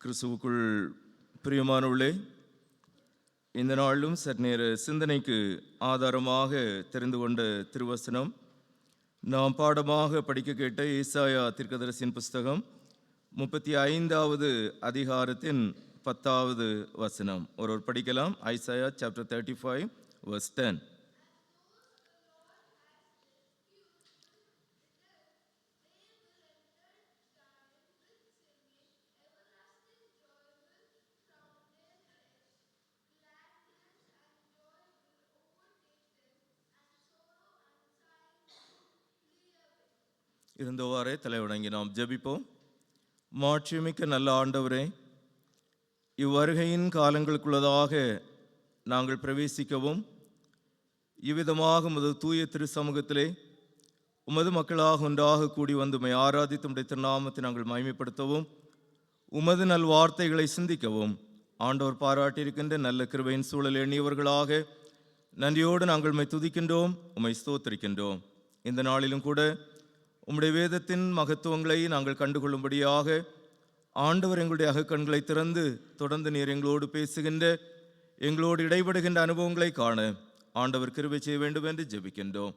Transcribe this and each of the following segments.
கிறிஸ்துவுக்குள் பிரியமானவர்களே, இந்த நாளிலும் சற்நேர சிந்தனைக்கு ஆதாரமாக தெரிந்து கொண்ட திருவசனம் நாம் பாடமாக படிக்க கேட்ட ஏசாயா தீர்க்கதரிசியின் புஸ்தகம் 35வது அதிகாரத்தின் 10வது வசனம். ஒருவர் படிக்கலாம். Isaiah chapter 35 verse 10. இருந்தவாறே தலை வணங்கி நாம் ஜெபிப்போம். மாட்சிமிக்க நல்ல ஆண்டவரே, இவ்வருகையின் காலங்களுக்குள்ளதாக நாங்கள் பிரவேசிக்கவும், இவ்விதமாக உமது தூய திரு சமூகத்திலே உமது மக்களாக ஒன்றாக கூடி வந்து உம்மை ஆராதித்து உம்முடைய திருநாமத்தை நாங்கள் மகிமைப்படுத்தவும், உமது நல் வார்த்தைகளை சிந்திக்கவும் ஆண்டவர் பாராட்டியிருக்கின்ற நல்ல கிருபையின் சூழல் எண்ணியவர்களாக நன்றியோடு நாங்கள் உம்மை துதிக்கின்றோம், உம்மை ஸ்தோத்திரிக்கின்றோம். இந்த நாளிலும் கூட உம்முடைய வேதத்தின் மகத்துவங்களை நாங்கள் கண்டுகொள்ளும்படியாக ஆண்டவர் எங்களுடைய அகக்கண்களை திறந்து தொடர்ந்து நீர் எங்களோடு பேசுகின்ற, எங்களோடு இடைபடுகின்ற அனுபவங்களை காண ஆண்டவர் கிருபை செய்ய வேண்டும் என்று ஜெபிக்கின்றோம்.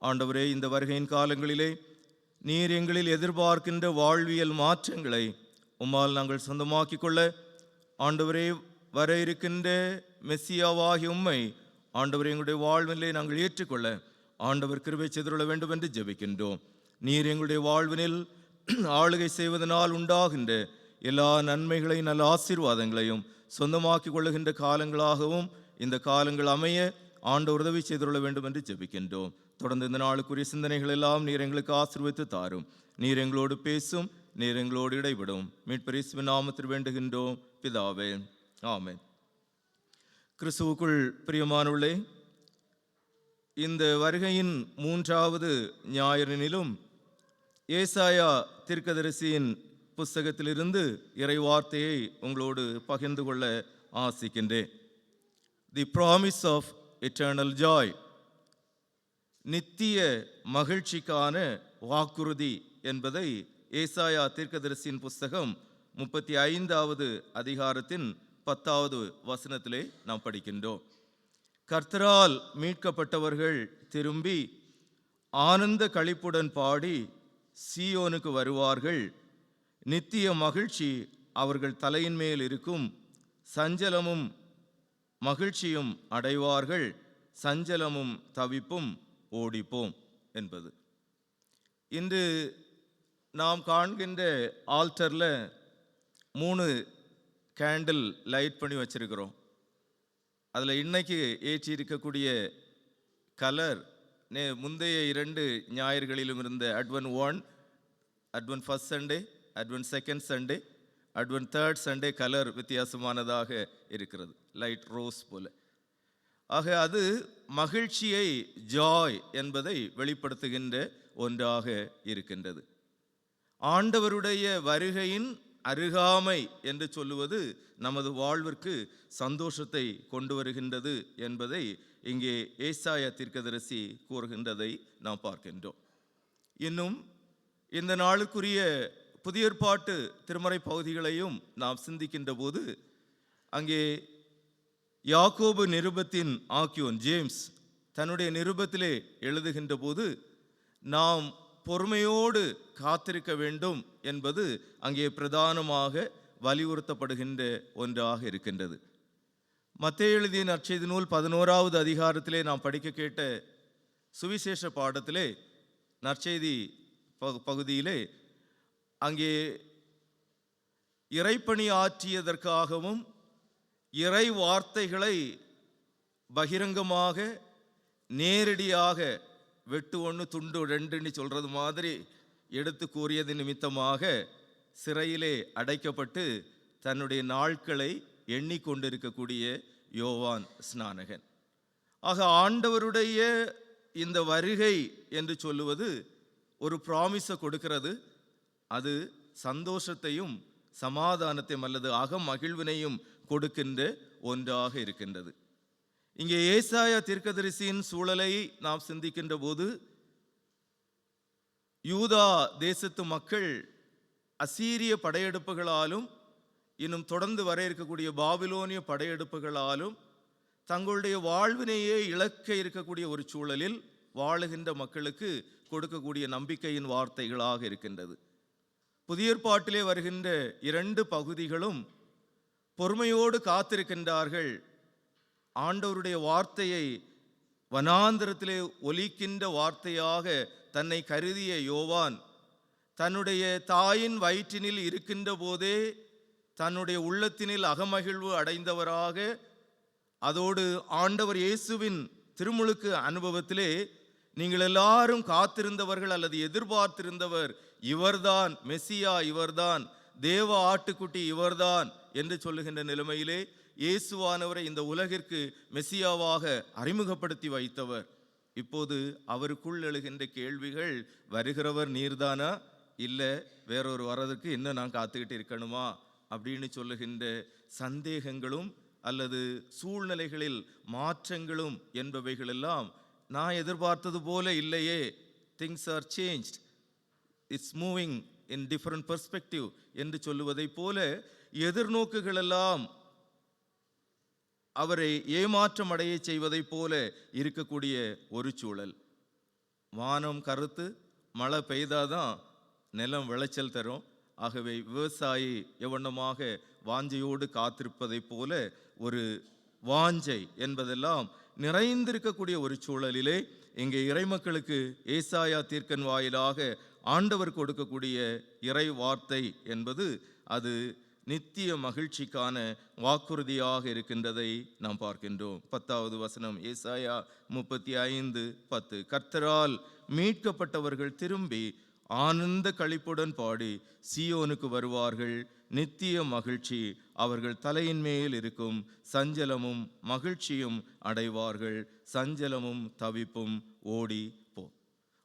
ஆண்டவரே, இந்த வருகையின் காலங்களிலே நீர் எங்களில் எதிர்பார்க்கின்ற வாழ்வியல் மாற்றங்களை உம்மால் நாங்கள் சொந்தமாக்கிக் கொள்ள, ஆண்டவரே, வர இருக்கின்ற மெஸ்ஸியாவாகிய உம்மை ஆண்டவரே எங்களுடைய வாழ்விலே நாங்கள் ஏற்றுக்கொள்ள ஆண்டவர் கிருபை செய்துள்ள வேண்டும் என்று ஜெபிக்கின்றோம். நீர் எங்களுடைய வாழ்வினில் ஆளுகை செய்வதனால் உண்டாகின்ற எல்லா நன்மைகளையும் நல்ல ஆசீர்வாதங்களையும் சொந்தமாக்கி கொள்ளுகின்ற காலங்களாகவும் இந்த காலங்கள் அமைய ஆண்டவர் உதவி செய்துள்ள வேண்டும் என்று ஜெபிக்கின்றோம். தொடர்ந்து இந்த நாளுக்குரிய சிந்தனைகள் எல்லாம் நீர் எங்களுக்கு ஆசீர்வதித்து தாரும். நீர் எங்களோடு பேசும், நீர் எங்களோடு இடைவிடும். மீட்பர் இயேசுவின் நாமத்தில் வேண்டுகின்றோம் பிதாவே, ஆமென். கிறிஸ்துவுக்குள் பிரியமானவர்களே, இந்த வருகையின் 3வது ஞாயிறினிலும் ஏசாயா தீர்க்கதரிசியின் புஸ்தகத்திலிருந்து இறை வார்த்தையை உங்களோடு பகிர்ந்து கொள்ள ஆசிக்கின்றேன். The promise of eternal joy, நித்திய மகிழ்ச்சிக்கான வாக்குறுதி என்பதை ஏசாயா தீர்க்கதரிசியின் புஸ்தகம் 35வது அதிகாரத்தின் 10வது வசனத்திலே நாம் படிக்கின்றோம். கர்த்தரால் மீட்கப்பட்டவர்கள் திரும்பி ஆனந்த களிப்புடன் பாடி சீயோனுக்கு வருவார்கள். நித்திய மகிழ்ச்சி அவர்கள் தலையின் மேல் இருக்கும். சஞ்சலமும் மகிழ்ச்சியும் அடைவார்கள். சஞ்சலமும் தவிப்பும் ஓடிப்போம் என்பது. இன்று நாம் காண்கின்ற ஆல்டரில் 3 கேண்டில் லைட் பண்ணி வச்சிருக்கிறோம். அதில் இன்னைக்கு ஏற்றி இருக்கக்கூடிய கலர் முந்தைய 2 ஞாயிறுகளிலும் இருந்த advent 1, advent first Sunday, advent second Sunday, advent third Sunday colour வித்தியாசமானதாக இருக்கிறது, லைட் ரோஸ் போல. ஆக அது மகிழ்ச்சியை, ஜாய் என்பதை வெளிப்படுத்துகின்ற ஒன்றாக இருக்கின்றது. ஆண்டவருடைய வருகையின் அருகாமை என்று சொல்லுவது நமது வாழ்விற்கு சந்தோஷத்தை கொண்டு வருகின்றது என்பதை இங்கே ஏசாயா தீர்க்கதரிசி கூறுகின்றதை நாம் பார்க்கின்றோம். இன்னும் இந்த நாளுக்குரிய புதிய ஏற்பாட்டு திருமறை பகுதிகளையும் நாம் சிந்திக்கின்ற போது அங்கே யாக்கோபு நிருபத்தின் ஆக்கியோன் ஜேம்ஸ் தன்னுடைய நிருபத்திலே எழுதுகின்ற போது நாம் பொறுமையோடு காத்திருக்க வேண்டும் என்பது அங்கே பிரதானமாக வலியுறுத்தப்படுகின்ற ஒன்றாக இருக்கின்றது. மத்தேயு எழுதிய நற்செய்தி நூல் 11வது அதிகாரத்திலே நாம் படிக்க கேட்ட சுவிசேஷ பாடத்திலே நற்செய்தி பகுதியிலே அங்கே இறைப்பணி ஆற்றியதற்காகவும் இறை வார்த்தைகளை பகிரங்கமாக நேரடியாக வெட்டு 1 துண்டு 2 சொல்றது மாதிரி எடுத்து கூறியது நிமித்தமாக சிறையிலே அடைக்கப்பட்டு தன்னுடைய நாட்களை எண்ணிக்கொண்டிருக்கக்கூடிய யோவான் ஸ்நானகன். ஆக ஆண்டவருடைய இந்த வருகை என்று சொல்லுவது ஒரு ப்ராமிஸை கொடுக்கிறது. அது சந்தோஷத்தையும் சமாதானத்தையும் அல்லது அகமகிழ்வினையும் கொடுக்கின்ற ஒன்றாக இருக்கின்றது. இங்கே ஏசாயா தீர்க்கதரிசியின் சூழலை நாம் சிந்திக்கின்ற போது யூதா தேசத்து மக்கள் அசீரிய படையெடுப்புகளாலும் இன்னும் தொடர்ந்து வர இருக்கக்கூடிய பாபிலோனிய படையெடுப்புகளாலும் தங்களுடைய வாழ்வினையே இழக்க இருக்கக்கூடிய ஒரு சூழலில் வாழுகின்ற மக்களுக்கு கொடுக்கக்கூடிய நம்பிக்கையின் வார்த்தைகளாக இருக்கின்றது. புதிய ஏற்பாட்டிலே வருகின்ற 2 பகுதிகளும் பொறுமையோடு காத்திருக்கின்றார்கள். ஆண்டவருடைய வார்த்தையை வனாந்தரத்திலே ஒலிக்கின்ற வார்த்தையாக தன்னை கருதிய யோவான் தன்னுடைய தாயின் வயிற்றினில் இருக்கின்ற போதே தன்னுடைய உள்ளத்தினில் அகமகிழ்வு அடைந்தவராக, அதோடு ஆண்டவர் இயேசுவின் திருமுழுக்கு அனுபவத்திலே நீங்கள் எல்லாரும் காத்திருந்தவர்கள் அல்லது எதிர்பார்த்திருந்தவர் இவர்தான் மெசியா, இவர்தான் தேவ ஆட்டுக்குட்டி, இவர்தான் என்று சொல்லுகின்ற நிலைமையிலே இயேசுவானவரை இந்த உலகிற்கு மெசியாவாக அறிமுகப்படுத்தி வைத்தவர். இப்போது அவருக்குள் எழுகின்ற கேள்விகள், வருகிறவர் நீர்தானா, இல்லை வேறொரு வர்றதுக்கு இன்னும் நான் காத்துக்கிட்டு இருக்கணுமா அப்படின்னு சொல்லுகின்ற சந்தேகங்களும் அல்லது சூழ்நிலைகளில் மாற்றங்களும் என்பவைகளெல்லாம் நான் எதிர்பார்த்தது போல இல்லையே, things are changed, it's moving in different perspective என்று சொல்லுவதை போல எதிர்நோக்குகளெல்லாம் அவரை ஏமாற்றம் அடைய செய்வதை போல இருக்கக்கூடிய ஒரு சூழல். வானம் கருத்து மழை பெய்தாதான் நிலம் விளைச்சல் தரும். ஆகவே விவசாயி எவண்ணமாக வாஞ்சையோடு காத்திருப்பதை போல ஒரு வாஞ்சை என்பதெல்லாம் நிறைந்திருக்கக்கூடிய ஒரு சூழலிலே இங்கே இறைமக்களுக்கு ஏசாயா தீர்க்கன் வாயிலாக ஆண்டவர் கொடுக்கக்கூடிய இறை வார்த்தை என்பது அது நித்திய மகிழ்ச்சிக்கான வாக்குறுதியாக இருக்கின்றதை நாம் பார்க்கின்றோம். 10வது வசனம், ஏசாயா 35:10. கர்த்தரால் மீட்கப்பட்டவர்கள் திரும்பி ஆனந்த களிப்புடன் பாடி சீயோனுக்கு வருவார்கள். நித்திய மகிழ்ச்சி அவர்கள் தலையின் மேல் இருக்கும். சஞ்சலமும் மகிழ்ச்சியும் அடைவார்கள். சஞ்சலமும் தவிப்பும் ஓடி போ.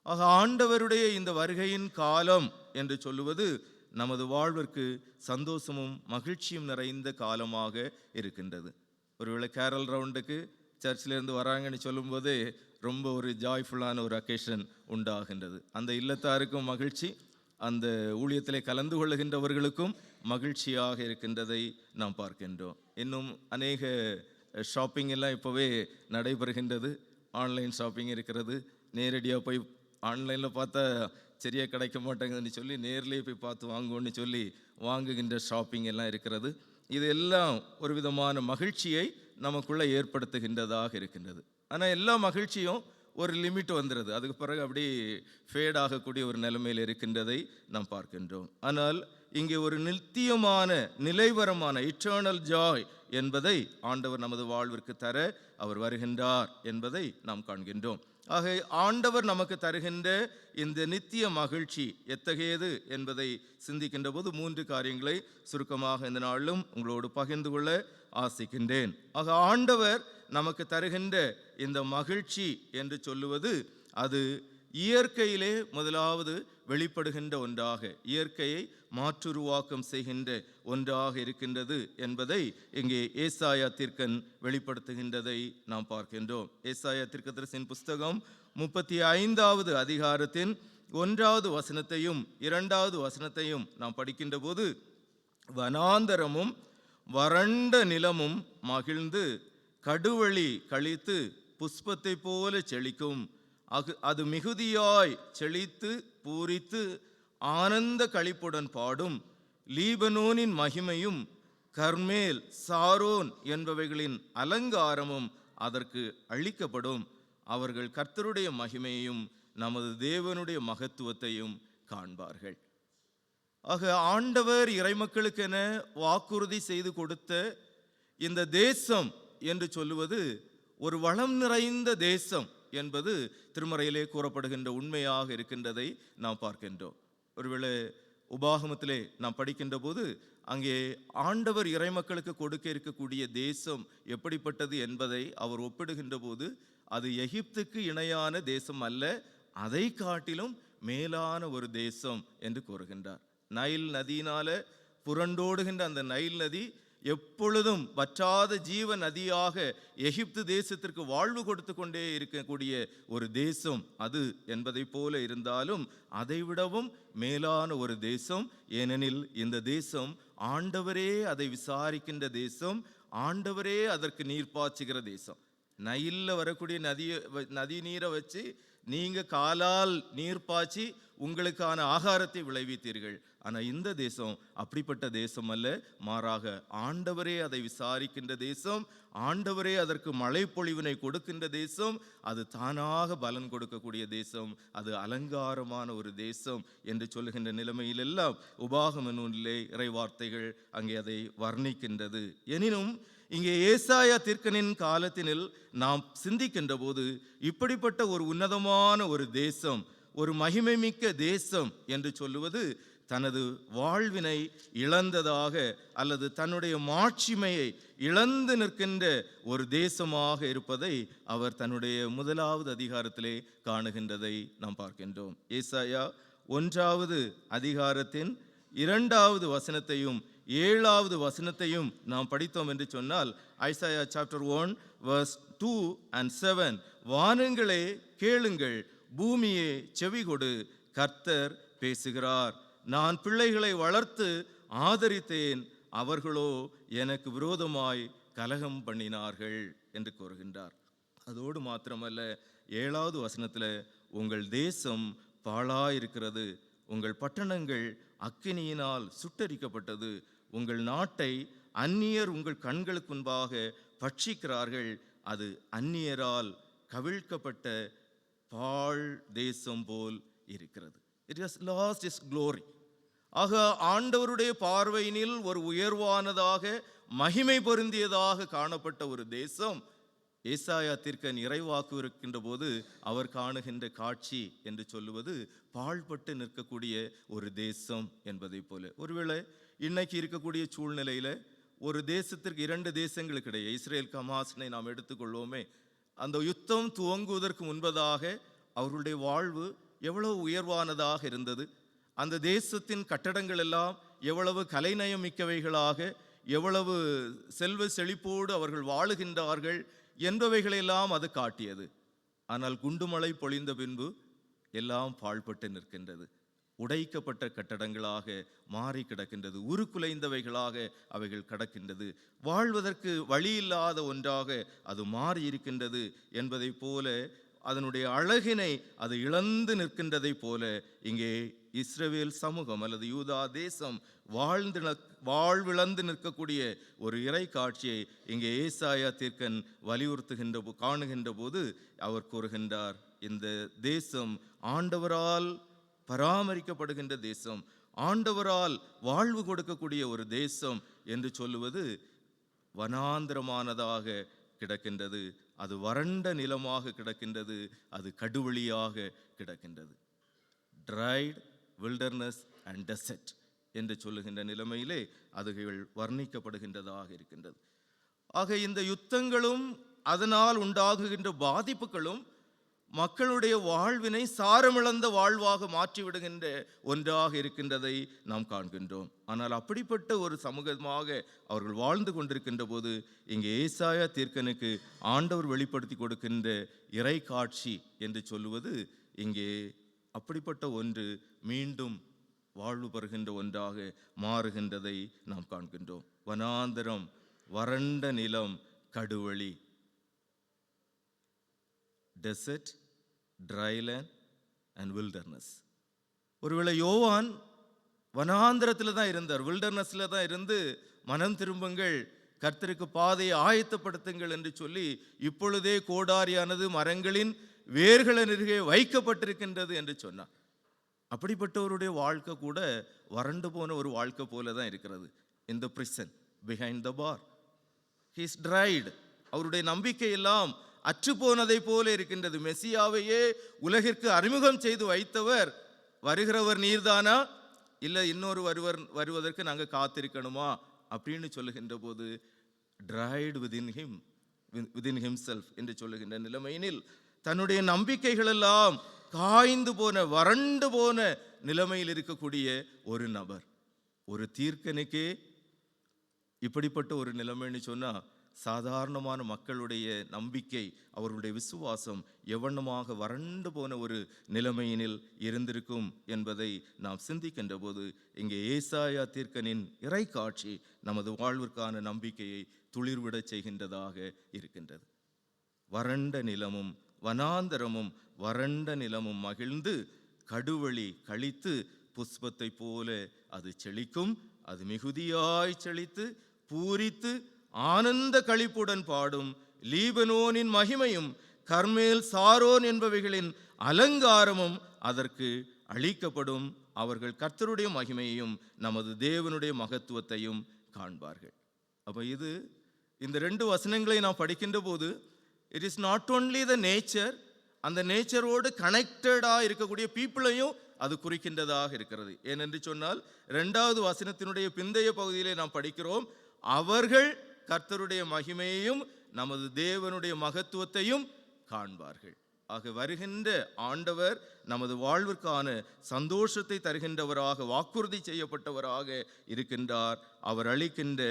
ஆக ஆண்டவருடைய இந்த வருகையின் காலம் என்று சொல்லுவது நமது வாழ்விற்கு சந்தோஷமும் மகிழ்ச்சியும் நிறைந்த காலமாக இருக்கின்றது. ஒருவேளை கேரல் ரவுண்டுக்கு சர்ச்சிலேருந்து வராங்கன்னு சொல்லும்போது ரொம்ப ஒரு ஜாய்ஃபுல்லான ஒரு அக்கேஷன் உண்டாகின்றது. அந்த இல்லத்தாருக்கும் மகிழ்ச்சி, அந்த ஊழியத்திலே கலந்து கொள்ளுகின்றவர்களுக்கும் மகிழ்ச்சியாக இருக்கின்றதை நாம் பார்க்கின்றோம். இன்னும் அநேக ஷாப்பிங் எல்லாம் இப்போவே நடைபெறுகின்றது. ஆன்லைன் ஷாப்பிங் இருக்கிறது. நேரடியாக போய் ஆன்லைனில் பார்த்தா சரியாக கிடைக்க மாட்டேங்குதுன்னு சொல்லி நேர்லேயே போய் பார்த்து வாங்குவோன்னு சொல்லி வாங்குகின்ற ஷாப்பிங் எல்லாம் இருக்கிறது. இது எல்லாம் ஒரு விதமான மகிழ்ச்சியை நமக்குள்ளே ஏற்படுத்துகின்றதாக இருக்கின்றது. ஆனால் எல்லா மகிழ்ச்சியும் ஒரு லிமிட் வந்துடுது. அதுக்கு பிறகு அப்படி ஃபேட் ஆகக்கூடிய ஒரு நிலைமையில் இருக்கின்றதை நாம் பார்க்கின்றோம். ஆனால் இங்கே ஒரு நித்தியமான நிலைவரமான இட்டர்னல் ஜாய் என்பதை ஆண்டவர் நமது வாழ்விற்கு தர அவர் வருகின்றார் என்பதை நாம் காண்கின்றோம். ஆக ஆண்டவர் நமக்கு தருகின்ற இந்த நித்திய மகிழ்ச்சி எத்தகையது என்பதை சிந்திக்கின்ற போது 3 காரியங்களை சுருக்கமாக இந்த நாளிலும் உங்களோடு பகிர்ந்து கொள்ள ஆசிக்கின்றேன். ஆக ஆண்டவர் நமக்கு தருகின்ற இந்த மகிழ்ச்சி என்று சொல்லுவது அது இயற்கையிலே முதலாவது வெளிப்படுகின்ற ஒன்றாக, இயற்கையை மாற்றுருவாக்கம் செய்கின்ற ஒன்றாக இருக்கின்றது என்பதை இங்கே ஏசாயா தீர்க்கன் வெளிப்படுத்துகின்றதை நாம் பார்க்கின்றோம். ஏசாயா தீர்க்கதரிசியின் புஸ்தகம் 35வது அதிகாரத்தின் 1வது வசனத்தையும் 2வது வசனத்தையும் நாம் படிக்கின்ற போது, வனாந்தரமும் வறண்ட நிலமும் மகிழ்ந்து கடுவழி கழித்து புஷ்பத்தை போல செழிக்கும். அது மிகுதியாய் செழித்து பூரித்து ஆனந்த களிப்புடன் பாடும். லீபனோனின் மகிமையும் கர்மேல் சாரோன் என்பவைகளின் அலங்காரமும் அதற்கு அளிக்கப்படும். அவர்கள் கர்த்தருடைய மகிமையையும் நமது தேவனுடைய மகத்துவத்தையும் காண்பார்கள். ஆக ஆண்டவர் இறைமக்களுக்கென வாக்குறுதி செய்து கொடுத்த இந்த தேசம் என்று சொல்லுவது ஒரு வளம் நிறைந்த தேசம் என்பது திருமறையிலே கூறப்படுகின்ற உண்மையாக இருக்கின்றதை நாம் பார்க்கின்றோம். ஒருவேளை உபாகமத்திலே நாம் படிக்கின்ற போது அங்கே ஆண்டவர் இறைமக்களுக்கு கொடுக்க இருக்கக்கூடிய தேசம் எப்படிப்பட்டது என்பதை அவர் ஒப்பிடுகின்ற போது அது எகிப்துக்கு இணையான தேசம் அல்ல, அதை காட்டிலும் மேலான ஒரு தேசம் என்று கூறுகின்றார். நைல் நதியினால புரண்டோடுகின்ற அந்த நைல் நதி எப்பொழுதும் வற்றாத ஜீவ நதியாக எகிப்து தேசத்திற்கு வாழ்வு கொடுத்து கொண்டே இருக்கக்கூடிய ஒரு தேசம் அது என்பதை போல இருந்தாலும் அதைவிடவும் மேலான ஒரு தேசம். ஏனெனில் இந்த தேசம் ஆண்டவரே அதை விசாரிக்கின்ற தேசம், ஆண்டவரே அதற்கு நீர் பாய்ச்சுகிற தேசம். நைல்ல வரக்கூடிய நதி நீரை வச்சு நீங்க காலால் நீர் பாய்ச்சி உங்களுக்கான ஆகாரத்தை விளைவித்தீர்கள். ஆனால் இந்த தேசம் அப்படிப்பட்ட தேசம் அல்ல, மாறாக ஆண்டவரே அதை விசாரிக்கின்ற தேசம், ஆண்டவரே அதற்கு மழை பொழிவினை கொடுக்கின்ற தேசம், அது தானாக பலன் கொடுக்கக்கூடிய தேசம், அது அலங்காரமான ஒரு தேசம் என்று சொல்லுகின்ற நிலைமையிலெல்லாம் உபாகம நூலிலே இறைவார்த்தைகள் அங்கே அதை வர்ணிக்கின்றது. எனினும் இங்கே ஏசாயா தீர்க்கனின் காலத்தினில் நாம் சிந்திக்கின்ற போது இப்படிப்பட்ட ஒரு உன்னதமான ஒரு தேசம், ஒரு மகிமை மிக்க தேசம் என்று சொல்லுவது தனது வாழ்வினை இழந்ததாக அல்லது தன்னுடைய மாட்சிமையை இழந்து நிற்கின்ற ஒரு தேசமாக இருப்பதை அவர் தன்னுடைய 1வது அதிகாரத்திலே காணுகின்றதை நாம் பார்க்கின்றோம். ஏசாயா 1வது அதிகாரத்தின் 2வது வசனத்தையும் 7வது வசனத்தையும் நாம் படித்தோம் என்று சொன்னால், ஐசாயா சாப்டர் 1 verse 2 and 7, வானங்களே கேளுங்கள், பூமியே செவிகொடு, கர்த்தர் பேசுகிறார். நான் பிள்ளைகளை வளர்த்து ஆதரித்தேன், அவர்களோ எனக்கு விரோதமாய் கலகம் பண்ணினார்கள் என்று கூறுகின்றார். அதோடு மாத்திரமல்ல, 7வது வசனத்தில் உங்கள் தேசம் பாழாயிருக்கிறது, உங்கள் பட்டணங்கள் அக்கினியினால் சுட்டரிக்கப்பட்டது, உங்கள் நாட்டை அந்நியர் உங்கள் கண்களுக்கு முன்பாக பட்சிக்கிறார்கள், அது அந்நியரால் கவிழ்க்கப்பட்ட பாழ் தேசம் போல் இருக்கிறது. It has lost it's glory. ஆக ஆண்டவருடைய பார்வையினில் ஒரு உயர்வானதாக மகிமை பொருந்தியதாக காணப்பட்ட ஒரு தேசம் ஏசாயா தீர்க்கன் இறைவாக்கு இருக்கின்ற போது அவர் காணுகின்ற காட்சி என்று சொல்லுவது பாழ்பட்டு நிற்கக்கூடிய ஒரு தேசம் என்பதை போல. ஒருவேளை இன்னைக்கு இருக்கக்கூடிய சூழ்நிலையில ஒரு தேசத்திற்கு 2 தேசங்களுக்கு இடையே, இஸ்ரேல் ஹமாஸை நாம் எடுத்துக்கொள்வோமே, அந்த யுத்தம் துவங்குவதற்கு முன்பதாக அவர்களுடைய வாழ்வு எவ்வளவு உயர்வானதாக இருந்தது, அந்த தேசத்தின் கட்டடங்கள் எல்லாம் எவ்வளவு கலைநயம் மிக்கவைகளாக, எவ்வளவு செல்வ செழிப்போடு அவர்கள் வாழுகின்றார்கள் என்பவைகளெல்லாம் அது காட்டியது. ஆனால் குண்டுமழை பொழிந்த பின்பு எல்லாம் பாழ்பட்டு நிற்கின்றது, உடைக்கப்பட்ட கட்டடங்களாக மாறி கிடக்கின்றது, உருக்குலைந்தவைகளாக அவைகள் கிடக்கின்றது, வாழ்வதற்கு வழியில்லாத ஒன்றாக அது மாறி இருக்கின்றது என்பதை போல, அதனுடைய அழகினை அது இழந்து நிற்கின்றதை போல இங்கே இஸ்ரவேல் சமூகம் அல்லது யூதா தேசம் வாழ்விழந்து நிற்கக்கூடிய ஒரு இறை காட்சியை இங்கே ஏசாயா தீர்க்கன் காணுகின்ற போது அவர் கூறுகின்றார், இந்த தேசம் ஆண்டவரால் பராமரிக்கப்படுகின்ற தேசம், ஆண்டவரால் வாழ்வு கொடுக்கக்கூடிய ஒரு தேசம் என்று சொல்லுவது வனாந்திரமானதாக கிடக்கின்றது, அது வறண்ட நிலமாக கிடக்கின்றது, அது கடுவெளியாக கிடக்கின்றது. ட்ரைட் வில்டர்னஸ் அண்ட் டெசர்ட் என்று சொல்லுகின்ற நிலைமையிலே அதுகள் வர்ணிக்கப்படுகின்றதாக இருக்கின்றது. ஆக இந்த யுத்தங்களும் அதனால் உண்டாகுகின்ற பாதிப்புகளும் மக்களுடைய வாழ்வினை சாரமிழந்த வாழ்வாக மாற்றிவிடுகின்ற ஒன்றாக இருக்கின்றதை நாம் காண்கின்றோம். ஆனால் அப்படிப்பட்ட ஒரு சமூகமாக அவர்கள் வாழ்ந்து கொண்டிருக்கின்ற போது இங்கே ஏசாயா தீர்க்கனுக்கு ஆண்டவர் வெளிப்படுத்தி கொடுக்கின்ற இறை காட்சி என்று சொல்லுவது இங்கே அப்படிப்பட்ட ஒன்று மீண்டும் வாழ்வு பெறுகின்ற ஒன்றாக மாறுகின்றதை நாம் காண்கின்றோம். வனாந்தரம், வறண்ட நிலம், Kaduveli, dessert, dryland and wilderness. ஒருவேளை யோவான் வனாந்திரத்தில் தான் இருந்தார், வில்டர்னஸில் தான் இருந்து மனம் திரும்புங்கள், கர்த்தருக்கு பாதையை ஆயத்தப்படுத்துங்கள் என்று சொல்லி இப்பொழுதே கோடாரியானது மரங்களின் வேர்களின் அருகே வைக்கப்பட்டிருக்கின்றது என்று சொன்னார். அப்படிப்பட்டவருடைய வாழ்க்கை கூட வறண்டு போன ஒரு வாழ்க்கை போல தான் இருக்கிறது. In the prison behind the bar he is tried. அவருடைய நம்பிக்கை எல்லாம் அற்று போனதை போல இருக்கின்றது. மெசியாவையே உலகிற்கு அறிமுகம் செய்து வைத்தவர், வருகிறவர் நீர்தானா, இல்லை இன்னொரு வருவதற்கு நாங்கள் காத்திருக்கணுமா அப்படின்னு சொல்லுகின்ற போது ட்ரைடு விதின் ஹிம்செல்ஃப் என்று சொல்லுகின்ற நிலைமையினில் தன்னுடைய நம்பிக்கைகள் எல்லாம் காய்ந்து போன, வறண்டு போன நிலைமையில் இருக்கக்கூடிய ஒரு நபர். ஒரு தீர்க்கனுக்கே இப்படிப்பட்ட ஒரு நிலைமைன்னு சொன்னா சாதாரணமான மக்களுடைய நம்பிக்கை, அவர்களுடைய விசுவாசம் எவ்வண்ணமாக வறண்டு போன ஒரு நிலைமையினில் இருந்திருக்கும் என்பதை நாம் சிந்திக்கின்ற போது இங்கே ஏசாயா தீர்க்கனின் இறைக்காட்சி நமது வாழ்விற்கான நம்பிக்கையை துளிர்விடச் செய்கின்றதாக இருக்கின்றது. வறண்ட நிலமும் வனாந்தரமும் வறண்ட நிலமும் மகிழ்ந்து கடுவழி கழித்து புஷ்பத்தை போல அது செழிக்கும். அது மிகுதியாய் செழித்து பூரித்து ஆனந்த களிப்புடன் பாடும். லீபனோனின் மகிமையும் கர்மேல் சாரோன் என்பவைகளின் அலங்காரமும் அதற்கு அளிக்கப்படும். அவர்கள் கர்த்தருடைய மகிமையையும் நமது தேவனுடைய மகத்துவத்தையும் காண்பார்கள். அப்போ இந்த 2 வசனங்களை நாம் படிக்கின்ற போது it is not only the nature, அந்த நேச்சரோடு கனெக்டடாக இருக்கக்கூடிய பீப்புளையும் அது குறிக்கின்றதாக இருக்கிறது. ஏனென்று சொன்னால் 2வது வசனத்தினுடைய பிந்தைய பகுதியிலே நாம் படிக்கிறோம், அவர்கள் கர்த்தருடைய மகிமையையும் நமது தேவனுடைய மகத்துவத்தையும் காண்பார்கள். ஆக வருகின்ற ஆண்டவர் நமது வாழ்விற்கான சந்தோஷத்தை தருகின்றவராக, வாக்குறுதி செய்யப்பட்டவராக இருக்கின்றார். அவர் அளிக்கின்ற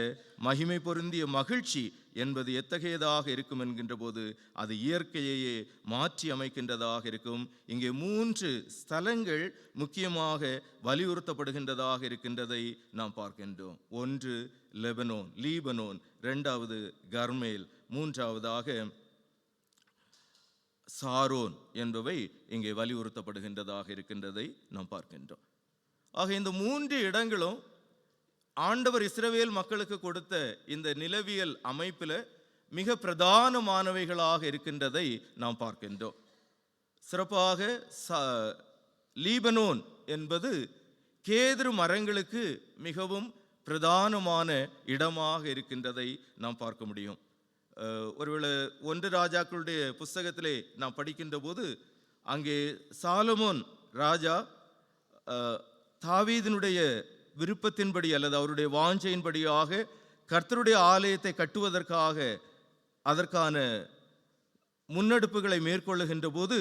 மகிமை பொருந்திய மகிழ்ச்சி என்பது எத்தகையதாக இருக்கும் என்கின்ற போது அது இயற்கையையே மாற்றி அமைக்கின்றதாக இருக்கும். இங்கே 3 ஸ்தலங்கள் முக்கியமாக வலியுறுத்தப்படுகின்றதாக இருக்கின்றதை நாம் பார்க்கின்றோம். 1 லீபனோன், 2வது கர்மேல், 3வதாக சாரோன் என்பவை இங்கே வலியுறுத்தப்படுகின்றதாக இருக்கின்றதை நாம் பார்க்கின்றோம். ஆக இந்த 3 இடங்களும் ஆண்டவர் இஸ்ரவேல் மக்களுக்கு கொடுத்த இந்த நிலவியல் அமைப்பில் மிக பிரதானமானவைகளாக இருக்கின்றதை நாம் பார்க்கின்றோம். சிறப்பாக லீபனோன் என்பது கேதுரு மரங்களுக்கு மிகவும் பிரதானமான இடமாக இருக்கின்றதை நாம் பார்க்க முடியும். ஒருவேளை 1 ராஜாக்களுடைய புஸ்தகத்திலே நாம் படிக்கின்ற போது அங்கே சாலமோன் ராஜா தாவீதினுடைய விருப்பத்தின்படி அல்லது அவருடைய வாஞ்சையின்படியாக கர்த்தருடைய ஆலயத்தை கட்டுவதற்காக அதற்கான முன்னெடுப்புகளை மேற்கொள்ளுகின்ற போது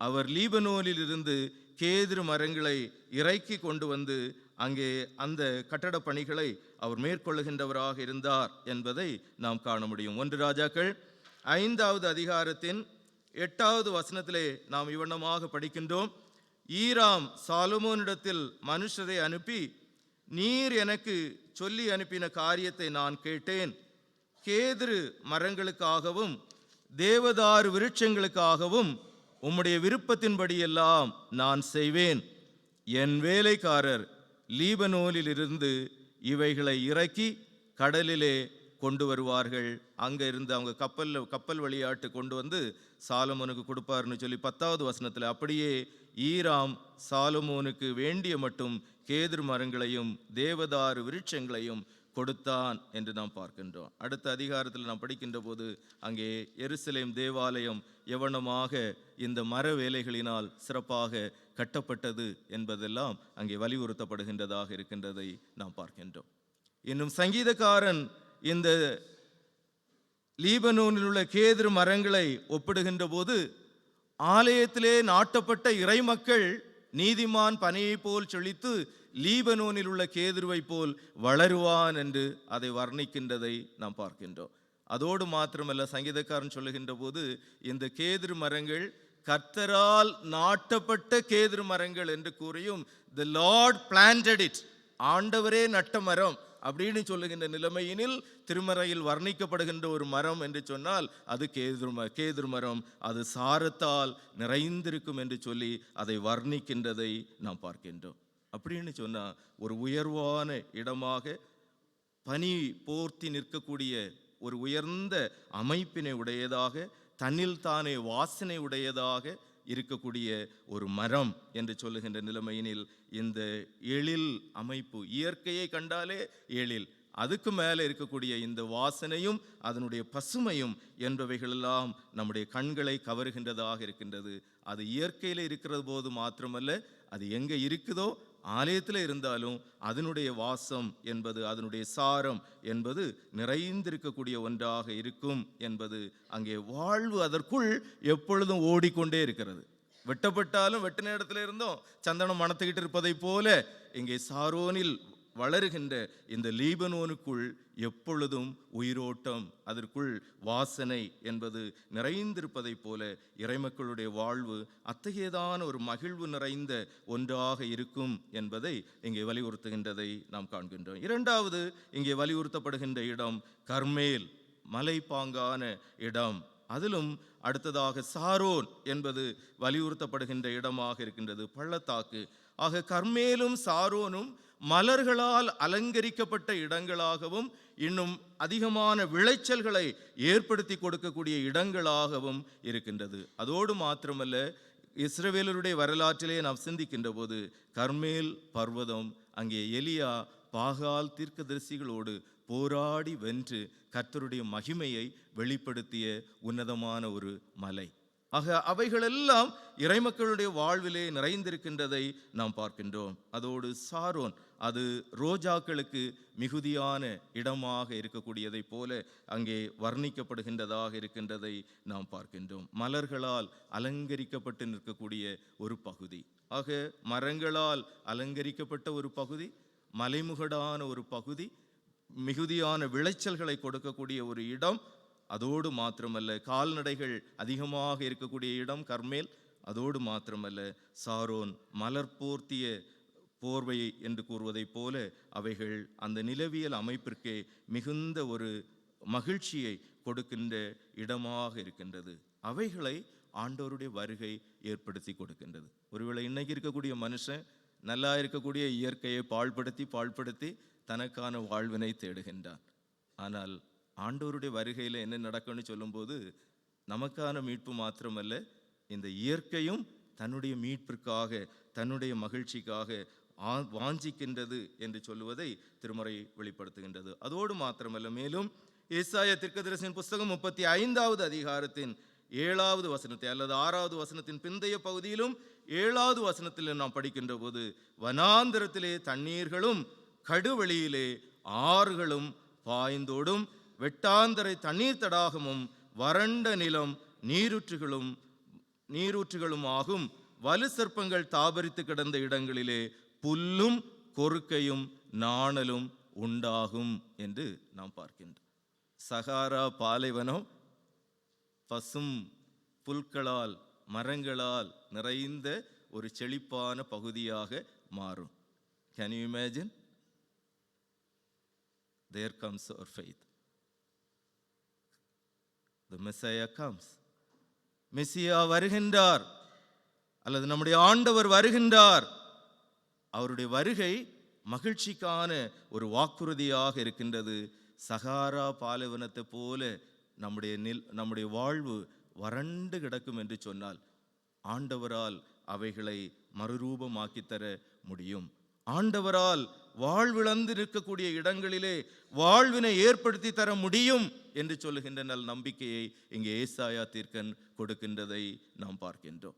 அவர் லீபனோனில் இருந்து கேதுரு மரங்களை இறக்கி கொண்டு வந்து அங்கே அந்த கட்டட பணிகளை அவர் மேற்கொள்ளுகின்றவராக இருந்தார் என்பதை நாம் காண முடியும். 1 ராஜாக்கள் 5வது அதிகாரத்தின் 8வது வசனத்திலே நாம் இவ்வண்ணமாக படிக்கின்றோம். ஈராம் சாலமோனிடத்தில் மனுஷரை அனுப்பி, நீர் எனக்கு சொல்லி அனுப்பின காரியத்தை நான் கேட்டேன். கேதுரு மரங்களுக்காகவும் தேவதாரு விருட்சங்களுக்காகவும் உம்முடைய விருப்பத்தின்படியெல்லாம் நான் செய்வேன். என் வேலைக்காரர் லீபனோனில் இருந்து இவைகளை இறக்கி கடலிலே கொண்டு வருவார்கள். அங்கே இருந்து அவங்க கப்பல் வழியாட்டு கொண்டு வந்து சாலமோனுக்கு கொடுப்பார்னு சொல்லி 10வது வசனத்தில் அப்படியே ஈராம் சாலமோனுக்கு வேண்டிய மட்டும் கேதுரு மரங்களையும் தேவதாரு விருட்சங்களையும் கொடுத்தான் என்று நாம் பார்க்கின்றோம். அடுத்த அதிகாரத்தில் நாம் படிக்கின்ற போது அங்கே எருசலேம் தேவாலயம் எவனமாக இந்த மர வேலைகளினால் சிறப்பாக கட்டப்பட்டது என்பதெல்லாம் அங்கே வலியுறுத்தப்படுகின்றதாக இருக்கின்றதை நாம் பார்க்கின்றோம். இன்னும் சங்கீதக்காரன் இந்த லீபனோனில் உள்ள கேதுரு மரங்களை ஒப்பிடுகின்ற போது ஆலயத்திலே நாட்டப்பட்ட இறைமக்கள் நீதிமான் பனையை போல் செழித்து லீபனோனில் உள்ள கேதுருவை போல் வளருவான் என்று அதை வர்ணிக்கின்றதை நாம் பார்க்கின்றோம். அதோடு மாத்திரமல்ல, சங்கீதக்காரன் சொல்லுகின்ற போது இந்த கேதுரு மரங்கள் கர்த்தரால் நாட்டப்பட்ட கேதுரு மரங்கள் என்று கூறியும் the Lord planted it, ஆண்டவரே நட்ட மரம் அப்படின்னு சொல்லுகின்ற நிலைமையினில் திருமறையில் வர்ணிக்கப்படுகின்ற ஒரு மரம் என்று சொன்னால் அது கேதுரு மரம். அது சாரத்தால் நிறைந்திருக்கும் என்று சொல்லி அதை வர்ணிக்கின்றதை நாம் பார்க்கின்றோம். அப்படின்னு சொன்னால் ஒரு உயர்வான இடமாக பனி போர்த்தி நிற்கக்கூடிய ஒரு உயர்ந்த அமைப்பினை உடையதாக, தன்னில் தானே வாசனை உடையதாக இருக்கக்கூடிய ஒரு மரம் என்று சொல்லுகின்ற நிலைமையினில் இந்த எழில் அமைப்பு, இயற்கையை கண்டாலே எழில், அதுக்கு மேலே இருக்கக்கூடிய இந்த வாசனையும் அதனுடைய பசுமையும் என்பவைகளெல்லாம் நம்முடைய கண்களை கவருகின்றதாக இருக்கின்றது. அது இயற்கையில் இருக்கிறது போது மாத்திரமல்ல, அது எங்கே இருக்குதோ ஆலயத்தில் இருந்தாலும் அதனுடைய வாசம் என்பது, அதனுடைய சாரம் என்பது நிறைந்திருக்கக்கூடிய ஒன்றாக இருக்கும் என்பது அங்கே வாழ்வு அதற்குள் எப்பொழுதும் ஓடிக்கொண்டே இருக்கிறது. வெட்டப்பட்டாலும் வெட்டின இடத்துல இருந்தும் சந்தனம் மணத்துக்கிட்டு இருப்பதை போல இங்கே சாரோனில் வளருகின்ற இந்த லீபனோனுக்குள் எப்பொழுதும் உயிரோட்டம், அதற்குள் வாசனை என்பது நிறைந்திருப்பதைப் போல இறைமக்களுடைய வாழ்வு அத்தகையதான ஒரு மகிழ்வு நிறைந்த ஒன்றாக இருக்கும் என்பதை இங்கே வலியுறுத்துகின்றதை நாம் காண்கின்றோம். இரண்டாவது இங்கே வலியுறுத்தப்படுகின்ற இடம் கர்மேல், மலைப்பாங்கான இடம். அதிலும் அடுத்ததாக சாரோன் என்பது வலியுறுத்தப்படுகின்ற இடமாக இருக்கின்றது, பள்ளத்தாக்கு. ஆக கர்மேலும் சாரோனும் மலர்களால் அலங்கரிக்கப்பட்ட இடங்களாகவும் இன்னும் அதிகமான விளைச்சல்களை ஏற்படுத்தி கொடுக்கக்கூடிய இடங்களாகவும் இருக்கின்றது. அதோடு மாத்திரமல்ல, இஸ்ரவேலருடைய வரலாற்றிலே நாம் சிந்திக்கின்ற போது கர்மேல் பர்வதம், அங்கே எலியா பாகால் தீர்க்கதரிசிகளோடு போராடி வென்று கர்த்தருடைய மகிமையை வெளிப்படுத்திய உன்னதமான ஒரு மலை. ஆக அவைகளெல்லாம் இறைமக்களுடைய வாழ்விலே நிறைந்திருக்கின்றதை நாம் பார்க்கின்றோம். அதோடு சாரோன், அது ரோஜாக்களுக்கு மிகுதியான இடமாக இருக்கக்கூடியதை போல அங்கே வர்ணிக்கப்படுகின்றதாக இருக்கின்றதை நாம் பார்க்கின்றோம். மலர்களால் அலங்கரிக்கப்பட்டு நிற்கக்கூடிய ஒரு பகுதி. ஆக மரங்களால் அலங்கரிக்கப்பட்ட ஒரு பகுதி, மலைமுகடான ஒரு பகுதி, மிகுதியான விளைச்சல்களை கொடுக்கக்கூடிய ஒரு இடம். அதோடு மாத்திரமல்ல, கால்நடைகள் அதிகமாக இருக்கக்கூடிய இடம் கர்மேல். அதோடு மாத்திரமல்ல, சாரோன் மலர் போர்த்திய போர்வை என்று கூறுவதைப் போல அவைகள் அந்த நிலவியல் அமைப்பிற்கே மிகுந்த ஒரு மகிழ்ச்சியை கொடுக்கின்ற இடமாக இருக்கின்றது. அவைகளை ஆண்டவருடைய வருகை ஏற்படுத்தி கொடுக்கின்றது. ஒருவேளை இன்னைக்கு இருக்கக்கூடிய மனுஷன் நல்லா இருக்கக்கூடிய இயற்கையை பாழ்படுத்தி தனக்கான வாழ்வினை தேடுகின்றான். ஆனால் ஆண்டவருடைய வருகையில் என்ன நடக்கும்னு சொல்லும்போது, நமக்கான மீட்பு மாத்திரமல்ல, இந்த இயற்கையும் தன்னுடைய மீட்பிற்காக, தன்னுடைய மகிழ்ச்சிக்காக வாஞ்சிக்கின்றது என்று சொல்லுவதை திருமறை வெளிப்படுத்துகின்றது. அதோடு மாத்திரமல்ல, மேலும் ஏசாயா தீர்க்கதரிசியின் புஸ்தகம் 35வது அதிகாரத்தின் 7வது வசனத்தை அல்லது 6வது வசனத்தின் பிந்தைய பகுதியிலும் 7வது வசனத்தில் நாம் படிக்கின்ற போது, வனாந்திரத்திலே தண்ணீர்களும் கடுவெளியிலே ஆறுகளும் பாய்ந்தோடும், வெட்டாந்தரை தண்ணீர் தடாகமும் வறண்ட நிலம் நீரூற்றுகளும் ஆகும், வலு சர்ப்பங்கள் தாபரித்து கிடந்த இடங்களிலே புல்லும் கொறுக்கையும் நாணலும் உண்டாகும் என்று நாம் பார்க்கின்றோம். சகாரா பாலைவனம் பசும் புல்களால் மரங்களால் நிறைந்த ஒரு செழிப்பான பகுதியாக மாறும். Can you imagine? There comes our faith. The Messiah comes. மெசியா வருகின்றார், அல்லது நம்முடைய ஆண்டவர் வருகின்றார். அவருடைய வருகை மகிழ்ச்சிக்கான ஒரு வாக்குறுதியாக இருக்கின்றது. சகாரா பாலைவனத்தை போல நம்முடைய வாழ்வு வறண்டு கிடக்கும் என்று சொன்னால், ஆண்டவரால் அவைகளை மறுரூபமாக்கி தர முடியும். ஆண்டவரால் வாழ்விழந்து இருக்கக்கூடிய இடங்களிலே வாழ்வினை ஏற்படுத்தி தர முடியும் என்று சொல்லுகின்ற நல் நம்பிக்கையை இங்கே ஏசாயா தீர்க்கன் கொடுக்கின்றதை நாம் பார்க்கின்றோம்.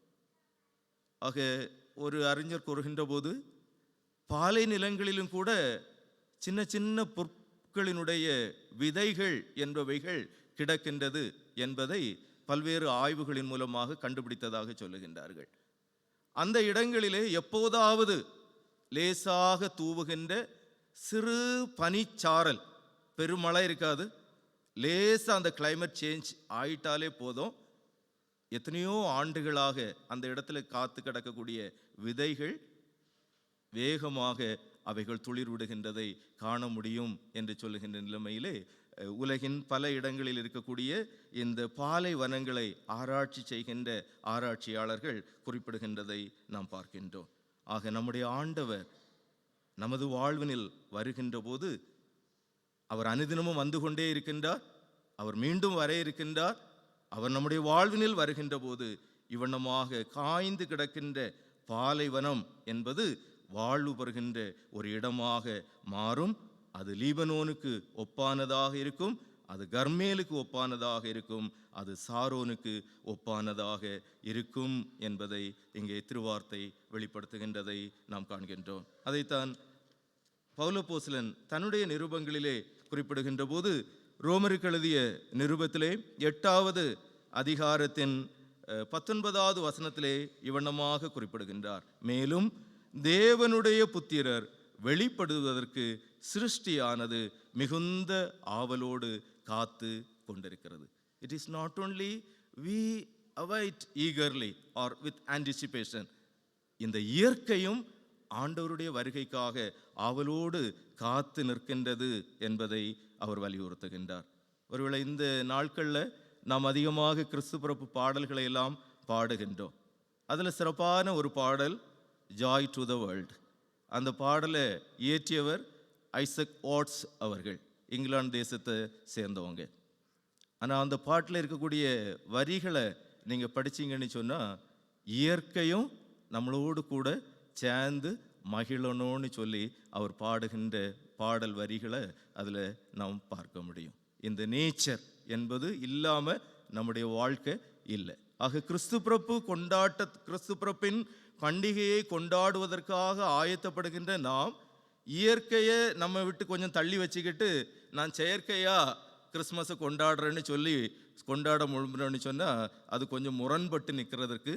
ஆக ஒரு அறிஞர் கூறுகின்ற போது, பாலை நிலங்களிலும் கூட சின்ன சின்ன பொருட்களினுடைய விதைகள் என்பவைகள் கிடக்கின்றது என்பதை பல்வேறு ஆய்வுகளின் மூலமாக கண்டுபிடித்ததாக சொல்லுகின்றார்கள். அந்த இடங்களிலே எப்போதாவது லேசாக தூவுகின்ற சிறு பனிச்சாரல், பெருமழை இருக்காது, லேசாக அந்த கிளைமேட் சேஞ்ச் ஆயிட்டாலே போதும், எத்தனையோ ஆண்டுகளாக அந்த இடத்துல காத்து கிடக்கக்கூடிய விதைகள் வேகமாக அவைகள் துளிர் விடுகின்றதை காண முடியும் என்று சொல்லுகின்ற நிலைமையிலே உலகின் பல இடங்களில் இருக்கக்கூடிய இந்த பாலை வனங்களை ஆராய்ச்சி செய்கின்ற ஆராய்ச்சியாளர்கள் குறிப்பிடுகின்றதை நாம் பார்க்கின்றோம். ஆக நம்முடைய ஆண்டவர் நமது வாழ்வினில் வருகின்ற போது அவர் அனுதினமும் வந்து கொண்டே இருக்கின்றார். அவர் மீண்டும் வர இருக்கின்றார். அவர் நம்முடைய வாழ்வினில் வருகின்ற போது இவ்வண்ணமாக காய்ந்து கிடக்கின்ற பாலைவனம் என்பது வாழ்வு பெறுகின்ற ஒரு இடமாக மாறும். அது லீபனோனுக்கு ஒப்பானதாக இருக்கும், அது கர்மேலுக்கு ஒப்பானதாக இருக்கும், அது சாரோனுக்கு ஒப்பானதாக இருக்கும் என்பதை இங்கே திருவார்த்தை வெளிப்படுத்துகின்றதை நாம் காண்கின்றோம். அதைத்தான் பவுலப்போஸ்தலன் தன்னுடைய நிருபங்களிலே குறிப்பிடுகின்ற போது, ரோமருக்கு எழுதிய நிருபத்திலே 8வது அதிகாரத்தின் 19வது வசனத்திலே இவ்வண்ணமாக குறிப்பிடுகின்றார். மேலும் தேவனுடைய புத்திரர் வெளிப்படுவதற்கு சிருஷ்டியானது மிகுந்த ஆவலோடு காத்து கொண்டிருக்கிறது. It is not only we await eagerly or with anticipation. இந்த இயற்கையும் ஆண்டவருடைய வருகைக்காக ஆவலோடு காத்து நிற்கின்றது என்பதை அவர் வலியுறுத்துகின்றார். ஒருவேளை இந்த நாட்களில் நாம் அதிகமாக கிறிஸ்து பிறப்பு பாடல்களை எல்லாம் பாடுகின்றோம். அதில் சிறப்பான ஒரு பாடல் ஜாய் டு த வேர்ல்ட். அந்த பாடலை இயற்றியவர் ஐசக் வாட்ஸ் அவர்கள், இங்கிலாந்து தேசத்தை சேர்ந்தவங்க. ஆனால் அந்த பாட்டில் இருக்கக்கூடிய வரிகளை நீங்கள் படிச்சீங்கன்னு சொன்னால் இயற்கையும் நம்மளோடு கூட சேர்ந்து மகிழணும்னு சொல்லி அவர் பாடுகின்ற பாடல் வரிகளை அதில் நாம் பார்க்க முடியும். இந்த நேச்சர் என்பது இல்லாமல் நம்முடைய வாழ்க்கை இல்லை. ஆக கிறிஸ்து பிறப்பின் பண்டிகையை கொண்டாடுவதற்காக ஆயத்தப்படுகின்ற நாம் இயற்கையை நம்ம விட்டு கொஞ்சம் தள்ளி வச்சுக்கிட்டு நான் செயற்கையாக கிறிஸ்மஸை கொண்டாடுறேன்னு சொல்லி கொண்டாட முழுமைன்னு சொன்னால் அது கொஞ்சம் முரண்பட்டு நிற்கிறதுக்கு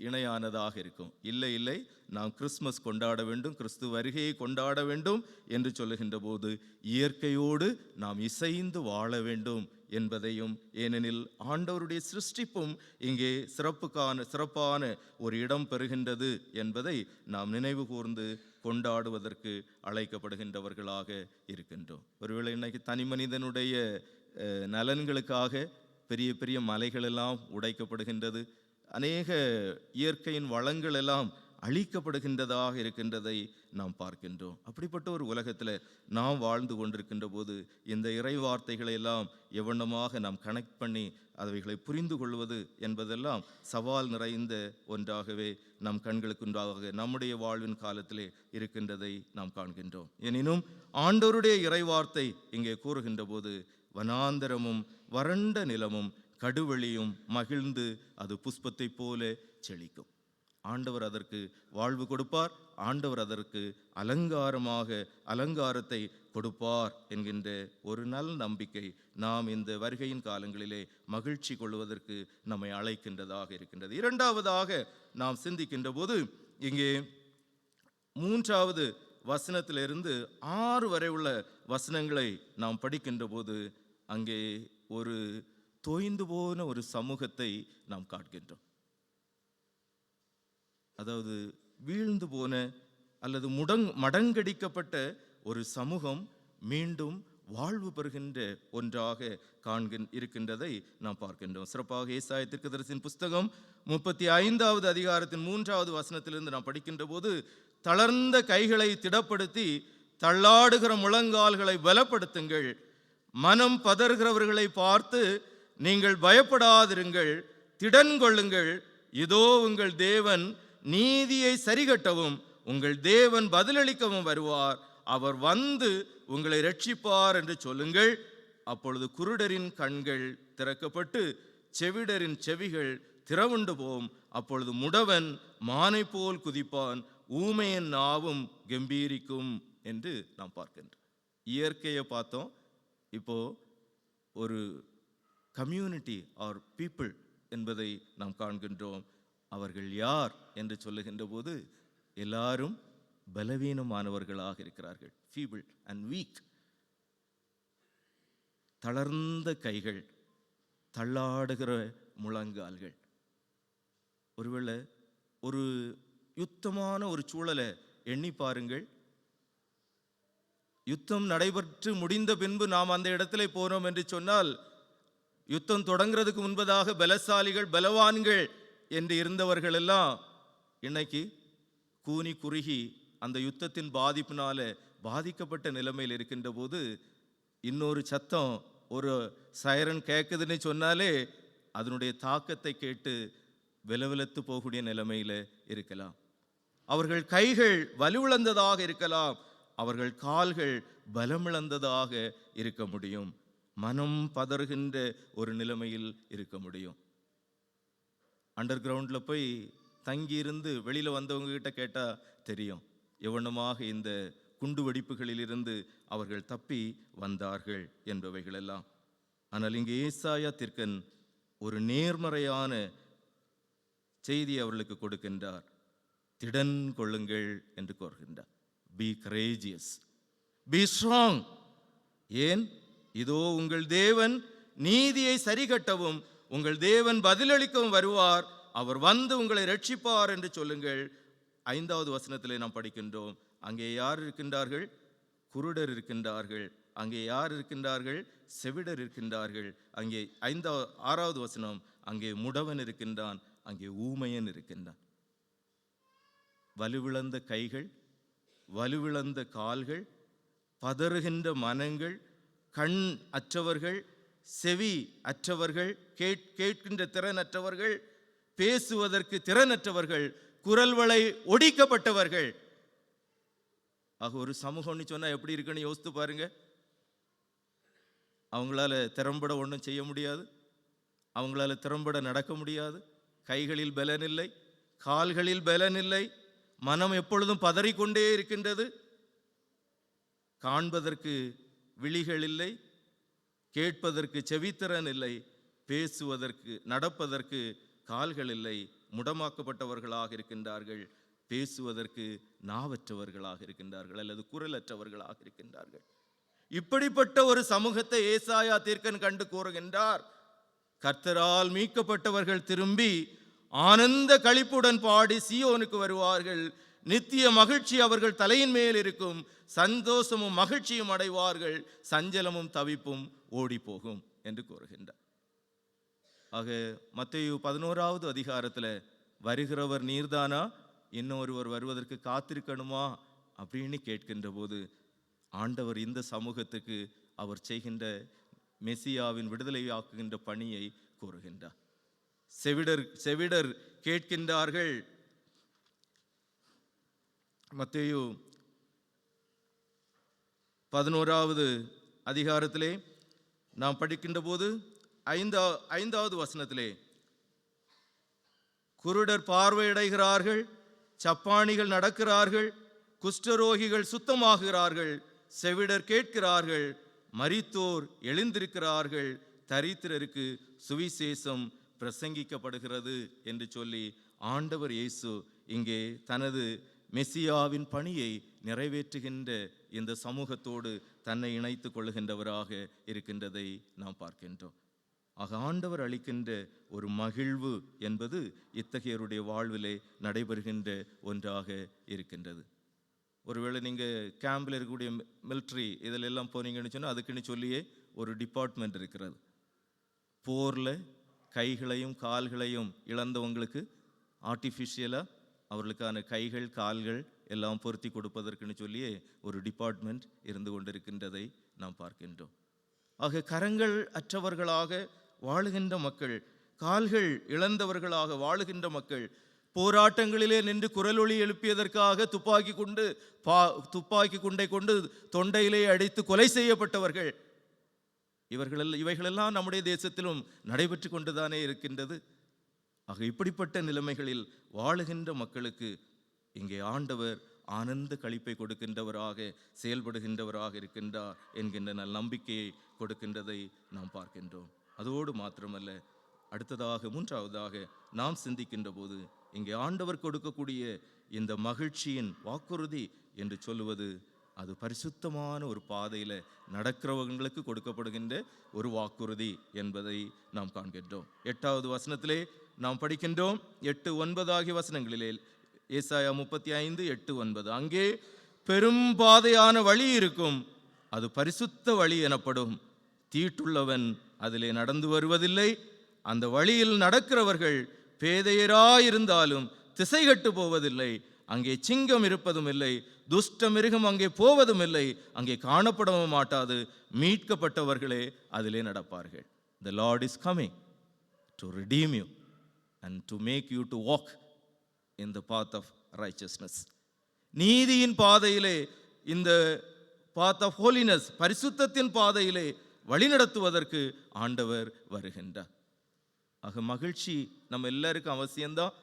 இணையானதாக இருக்கும். இல்லை, நாம் கிறிஸ்மஸ் கொண்டாட வேண்டும், கிறிஸ்து வருகையை கொண்டாட வேண்டும் என்று சொல்லுகின்ற போது இயற்கையோடு நாம் இசைந்து வாழ வேண்டும் என்பதையும், ஏனெனில் ஆண்டவருடைய சிருஷ்டிப்பும் இங்கே சிறப்பான ஒரு இடம் பெறுகின்றது என்பதை நாம் நினைவு கூர்ந்து கொண்டாடுவதற்கு அழைக்கப்படுகின்றவர்களாக இருக்கின்றோம். ஒருவேளை இன்னைக்கு தனி மனிதனுடைய நலன்களுக்காக பெரிய பெரிய மலைகள் எல்லாம் உடைக்கப்படுகின்றது, அநேக இயற்கையின் வளங்கள் எல்லாம் அழிக்கப்படுகின்றதாக இருக்கின்றதை நாம் பார்க்கின்றோம். அப்படிப்பட்ட ஒரு உலகத்தில் நாம் வாழ்ந்து கொண்டிருக்கின்ற போது இந்த இறை வார்த்தைகளை எல்லாம் எவ்வண்ணமாக நாம் கனெக்ட் பண்ணி அவைகளை புரிந்து கொள்வது என்பதெல்லாம் சவால் நிறைந்த ஒன்றாகவே நம் கண்களுக்குண்டாக நம்முடைய வாழ்வின் காலத்திலே இருக்கின்றதை நாம் காண்கின்றோம். எனினும் ஆண்டவருடைய இறை வார்த்தை இங்கே கூறுகின்ற போது வனாந்தரமும் வறண்ட நிலமும் கடுவெளியும் மகிழ்ந்து அது புஷ்பத்தை போல செழிக்கும். ஆண்டவர் அதற்கு வாழ்வு கொடுப்பார், ஆண்டவர் அதற்கு அலங்காரத்தை கொடுப்பார் என்கின்ற ஒரு நல் நம்பிக்கை நாம் இந்த வருகையின் காலங்களிலே மகிழ்ச்சி கொள்வதற்கு நம்மை அழைக்கின்றதாக இருக்கின்றது. இரண்டாவதாக நாம் சிந்திக்கின்ற போது இங்கே 3வது வசனத்திலிருந்து 6 வரை உள்ள வசனங்களை நாம் படிக்கின்ற போது அங்கே ஒரு தோய்ந்து போன ஒரு சமூகத்தை நாம் காண்கின்றோம். அதாவது வீழ்ந்து போன அல்லது மடங்கடிக்கப்பட்ட ஒரு சமூகம் மீண்டும் வாழ்வு பெறுகின்ற ஒன்றாக இருக்கின்றதை நாம் பார்க்கின்றோம். சிறப்பாக ஏசாயா தீர்க்கதரிசியின் புஸ்தகம் 35வது அதிகாரத்தின் 3வது வசனத்திலிருந்து நாம் படிக்கின்ற போது தளர்ந்த கைகளை திடப்படுத்தி தள்ளாடுகிற முழங்கால்களை பலப்படுத்துங்கள், மனம் பதறுகிறவர்களை பார்த்து நீங்கள் பயப்படாதிருங்கள், திடன் கொள்ளுங்கள், இதோ உங்கள் தேவன் நீதியை சரிகட்டவும் உங்கள் தேவன் பதிலளிக்கவும் வருவார், அவர் வந்து உங்களை ரட்சிப்பார் என்று சொல்லுங்கள். அப்பொழுது குருடரின் கண்கள் திறக்கப்பட்டு செவிடரின் செவிகள் திறவுண்டு போம், அப்பொழுது முடவன் மானை போல் குதிப்பான், ஊமையின் நாவும் கம்பீரிக்கும் என்று நாம் பார்க்கின்றோம். இயற்கையை பார்த்தோம், இப்போ ஒரு கம்யூனிட்டி ஆர் பீப்புள் என்பதை நாம் காண்கின்றோம். அவர்கள் யார் என்று சொல்லுகின்ற போது எல்லாரும் பலவீனமானவர்களாக இருக்கிறார்கள். ஃபீபிள் அண்ட் வீக், தளர்ந்த கைகள், தள்ளாடுகிற முழங்கால்கள். ஒருவேளை ஒரு யுத்தமான ஒரு சூழலை எண்ணி பாருங்கள். யுத்தம் நடைபெற்று முடிந்த பின்பு நாம் அந்த இடத்துல போனோம் என்று சொன்னால் யுத்தம் தொடங்குறதுக்கு முன்பதாக பலசாலிகள் பலவான்கள் என்று இருந்தவர்கள் எல்லாம் இன்னைக்கு கூனி குறுகி அந்த யுத்தத்தின் பாதிப்பினால பாதிக்கப்பட்ட நிலைமையில் இருக்கின்ற போது இன்னொரு சத்தம், ஒரு சைரன் கேட்குதுன்னு சொன்னாலே அதனுடைய தாக்கத்தை கேட்டு விலவிலத்து போகக்கூடிய நிலைமையில் இருக்கலாம். அவர்கள் கைகள் வலுவிழந்ததாக இருக்கலாம், அவர்கள் கால்கள் பலமிழந்ததாக இருக்க முடியும், மனம் பதறுகின்ற ஒரு நிலைமையில் இருக்க முடியும். அண்டர் கிரவுண்டில் போய் தங்கியிருந்து வெளியில் வந்தவங்க கிட்ட கேட்டால் தெரியும் எவ்வளமாக இந்த குண்டு வெடிப்புகளிலிருந்து அவர்கள் தப்பி வந்தார்கள் என்பவைகளெல்லாம். ஆனால் இங்கே ஏசாயா தீர்க்கன் ஒரு நேர்மறையான செய்தி அவர்களுக்கு கொடுக்கின்றார். திடன் கொள்ளுங்கள் என்று கூறுகின்றார். Be courageous, be strong. ஏன்? இதோ உங்கள் தேவன் நீதியை சரிகட்டவும் உங்கள் தேவன் பதிலளிக்கவும் வருவார், அவர் வந்து உங்களை ரட்சிப்பார் என்று சொல்லுங்கள். 5வது வசனத்திலே நாம் படிக்கின்றோம், அங்கே யார் இருக்கின்றார்கள்? குருடர் இருக்கின்றார்கள். அங்கே யார் இருக்கின்றார்கள்? செவிடர் இருக்கின்றார்கள். அங்கே 6வது வசனம், அங்கே முடவன் இருக்கின்றான், அங்கே ஊமையன் இருக்கின்றான். வலுவிழந்த கைகள், வலுவிழந்த கால்கள், பதறுகின்ற மனங்கள், கண் அற்றவர்கள், செவி அற்றவர்கள், கேட்கின்ற திறனற்றவர்கள், பேசுவதற்கு திறனற்றவர்கள், குரல் வளை ஒடிக்கப்பட்டவர்கள். ஆக ஒரு சமூகம்னு சொன்னா எப்படி இருக்குன்னு யோசித்து பாருங்க. அவங்களால திறம்பட ஒன்றும் செய்ய முடியாது, அவங்களால திறம்பட நடக்க முடியாது. கைகளில் பலன் இல்லை, கால்களில் பலன் இல்லை, மனம் எப்பொழுதும் பதறிக்கொண்டே இருக்கின்றது. காண்பதற்கு விழிகள் இல்லை, கேட்பதற்கு செவித்திறன் இல்லை, பேசுவதற்கு நடப்பதற்கு கால்கள் இல்லை, முடமாக்கப்பட்டவர்களாக இருக்கின்றார்கள், பேசுவதற்கு நாவற்றவர்களாக இருக்கின்றார்கள் அல்லது குரலற்றவர்களாக இருக்கின்றார்கள். இப்படிப்பட்ட ஒரு சமூகத்தை ஏசாயா தீர்க்கன் கண்டு கூறுகின்றார். கர்த்தரால் மீட்கப்பட்டவர்கள் திரும்பி ஆனந்த களிப்புடன் பாடி சீயோனுக்கு வருவார்கள், நித்திய மகிழ்ச்சி அவர்கள் தலையின் மேல் இருக்கும், சந்தோஷமும் மகிழ்ச்சியும் அடைவார்கள், சஞ்சலமும் தவிப்பும் ஓடி போகும் என்று கூறுகின்றார். ஆக மத்தேயு 11வது அதிகாரத்தில் வருகிறவர் நீர்தானா, இன்னொருவர் வருவதற்கு காத்திருக்கணுமா அப்படின்னு கேட்கின்ற போது ஆண்டவர் இந்த சமூகத்துக்கு அவர் செய்கின்ற மெசியாவின் விடுதலை ஆக்குகின்ற பணியை கூறுகின்றார். செவிடர் கேட்கின்றார்கள். மத்தேயு 11வது அதிகாரத்திலே நாம் படிக்கின்ற போது 5வது வசனத்திலே, குருடர் பார்வையடைகிறார்கள், சப்பாணிகள் நடக்கிறார்கள், குஷ்டரோகிகள் சுத்தமாகிறார்கள், செவிடர் கேட்கிறார்கள், மரித்தோர் எழுந்திருக்கிறார்கள், தரித்திரருக்கு சுவிசேஷம் பிரசங்கிக்கப்படுகிறது என்று சொல்லி ஆண்டவர் இயேசு இங்கே தனது மெசியாவின் பணியை நிறைவேற்றுகின்ற இந்த சமூகத்தோடு தன்னை இணைத்துக் கொள்ளுகின்றவராக இருக்கின்றதை நாம் பார்க்கின்றோம். ஆக ஆண்டவர் அளிக்கின்ற ஒரு மகிழ்வு என்பது இத்தகையருடைய வாழ்விலே நடைபெறுகின்ற ஒன்றாக இருக்கின்றது. ஒருவேளை நீங்கள் கேம்பில் இருக்கக்கூடிய மிலிட்ரி இதில் எல்லாம் போனீங்கன்னு சொன்னால் அதுக்குன்னு சொல்லியே ஒரு டிபார்ட்மெண்ட் இருக்கிறது. போரில் கைகளையும் கால்களையும் இழந்தவங்களுக்கு ஆர்டிஃபிஷியலாக அவர்களுக்கான கைகள் கால்கள் எல்லாம் பொருத்தி கொடுப்பதற்குன்னு சொல்லியே ஒரு டிபார்ட்மெண்ட் இருந்து கொண்டிருக்கின்றதை நாம் பார்க்கின்றோம். ஆக கரங்கள் அற்றவர்களாக வாழுகின்ற மக்கள், கால்கள் இழந்தவர்களாக வாழுகின்ற மக்கள், போராட்டங்களிலே நின்று குரலொலி எழுப்பியதற்காக துப்பாக்கி குண்டை கொண்டு தொண்டையிலே அடித்து கொலை செய்யப்பட்டவர்கள், இவைகளெல்லாம் நம்முடைய தேசத்திலும் நடைபெற்று கொண்டுதானே இருக்கின்றது. ஆக இப்படிப்பட்ட நிலைமைகளில் வாழுகின்ற மக்களுக்கு இங்கே ஆண்டவர் ஆனந்த களிப்பை கொடுக்கின்றவராக செயல்படுகின்றவராக இருக்கின்றார் என்கின்ற நல் நம்பிக்கையை கொடுக்கின்றதை நாம் பார்க்கின்றோம். அதோடு மாத்திரமல்ல, அடுத்ததாக 3வதாக நாம் சிந்திக்கின்ற போது இங்கே ஆண்டவர் கொடுக்கக்கூடிய இந்த மகிழ்ச்சியின் வாக்குறுதி என்று சொல்லுவது அது பரிசுத்தமான ஒரு பாதையில் நடக்கிறவங்களுக்கு கொடுக்கப்படுகின்ற ஒரு வாக்குறுதி என்பதை நாம் காண்கின்றோம். 8வது வசனத்திலே நாம் படிக்கின்றோம், 8-9 ஆகிய வசனங்களிலே ஏசாயா 35:8-9, அங்கே பெரும் பாதையான வழி இருக்கும், அது பரிசுத்த வழி எனப்படும், தீட்டுள்ளவன் அதிலே நடந்து வருவதில்லை, அந்த வழியில் நடக்கிறவர்கள் பேதையராயிருந்தாலும் திசை கட்டு போவதில்லை, அங்கே சிங்கம் இருப்பதும் இல்லை, துஷ்ட மிருகம் அங்கே போவதும் இல்லை, அங்கே காணப்படவும் மாட்டாது, மீட்கப்பட்டவர்களே அதிலே நடப்பார்கள். The Lord is coming to redeem you and to make you to walk in the path of righteousness. நீதியின் பாதையிலே, இந்த path of holiness, பரிசுத்தத்தின் பாதையிலே வழிநடத்துவதற்கு ஆண்டவர் வருகின்றார். ஆக மகிழ்ச்சி நம்ம எல்லாருக்கும் அவசியம்தான்.